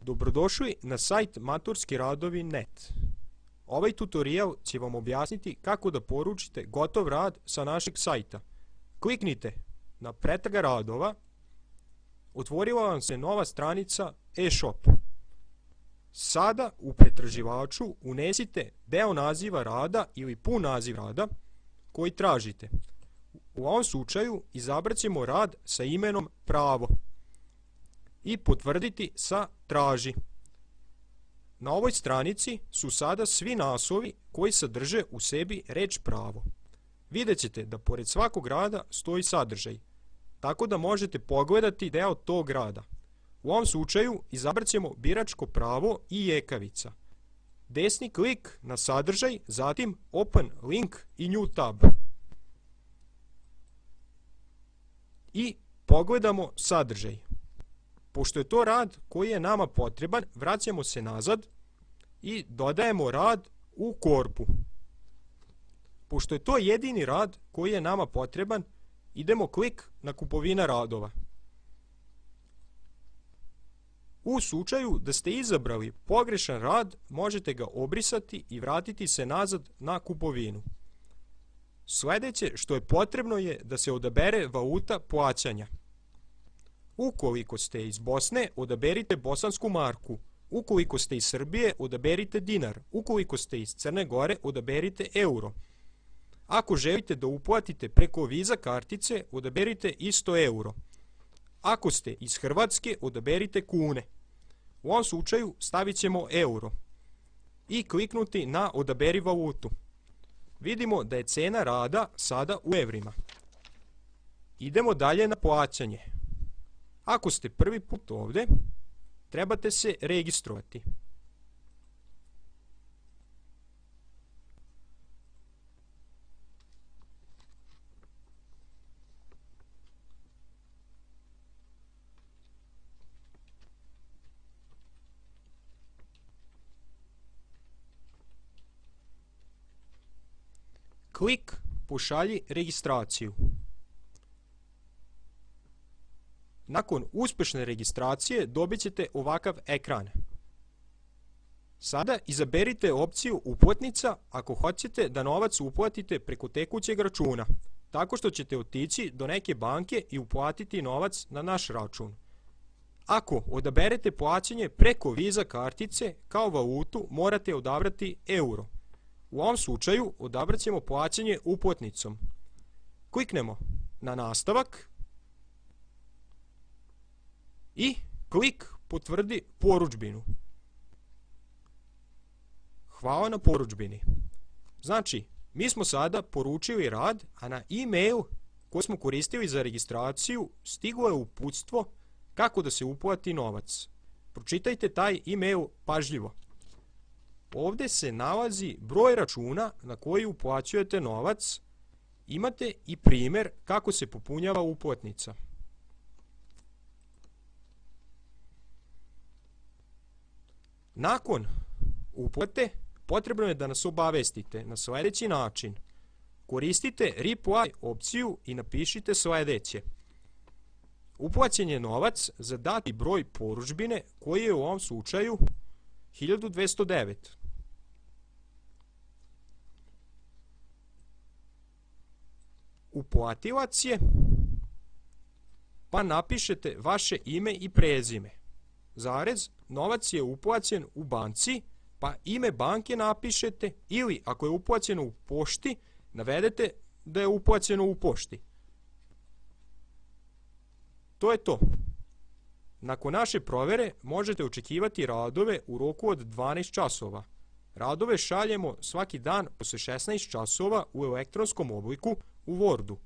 Dobrodošli na sajt maturskiradovi.net. Ovaj tutorial će vam objasniti kako da poručite gotov rad sa našeg sajta. Kliknite na pretraga radova, otvorila vam se nova stranica e-shop. Sada u pretraživaču unesite deo naziva rada ili pun naziv rada koji tražite. U ovom slučaju izabrat ćemo rad sa imenom pravo i potvrditi sa traži. Na ovoj stranici su sada svi naslovi koji sadrže u sebi reč pravo. Vidjet ćete da pored svakog rada stoji sadržaj, tako da možete pogledati deo tog rada. U ovom slučaju izabrat ćemo biračko pravo i ekavica. Desni klik na sadržaj, zatim Open link i New tab. I pogledamo sadržaj. Pošto je to rad koji je nama potreban, vraćamo se nazad i dodajemo rad u korpu. Pošto je to jedini rad koji je nama potreban, idemo klik na kupovina radova. U slučaju da ste izabrali pogrešan rad, možete ga obrisati i vratiti se nazad na kupovinu. Sljedeće što je potrebno je da se odabere valuta plaćanja. Ukoliko ste iz Bosne, odaberite bosansku marku. Ukoliko ste iz Srbije, odaberite dinar. Ukoliko ste iz Crne Gore, odaberite euro. Ako želite da uplatite preko Visa kartice, odaberite isto euro. Ako ste iz Hrvatske, odaberite kune. U ovom slučaju stavit ćemo euro i kliknuti na odaberi valutu. Vidimo da je cena rada sada u evrima. Idemo dalje na plaćanje. Ako ste prvi put ovdje, trebate se registrovati. Klik pošalji registraciju. Nakon uspješne registracije dobit ćete ovakav ekran. Sada izaberite opciju uplatnica ako hoćete da novac uplatite preko tekućeg računa, tako što ćete otići do neke banke i uplatiti novac na naš račun. Ako odaberete plaćanje preko Visa kartice, kao valutu morate odabrati euro. U ovom slučaju odabrat ćemo plaćanje uplatnicom. Kliknemo na nastavak i klik potvrdi porudžbinu. Hvala na porudžbini. Znači, mi smo sada poručili rad, a na e-mail koji smo koristili za registraciju stiglo je uputstvo kako da se uplati novac. Pročitajte taj e-mail pažljivo. Ovdje se nalazi broj računa na koji uplaćujete novac. Imate i primjer kako se popunjava uplatnica. Nakon uplate potrebno je da nas obavestite na sljedeći način. Koristite reply opciju i napišite sljedeće. Uplaćen je novac za dati broj porudžbine koji je u ovom slučaju 1209. Uplatilac je, pa napišete vaše ime i prezime. Zarez, novac je uplaćen u banci, pa ime banke napišete, ili ako je uplaćeno u pošti, navedete da je uplaćeno u pošti. To je to. Nakon naše provjere možete očekivati radove u roku od 12 časova. Radove šaljemo svaki dan posle 16 časova u elektronskom obliku u Wordu.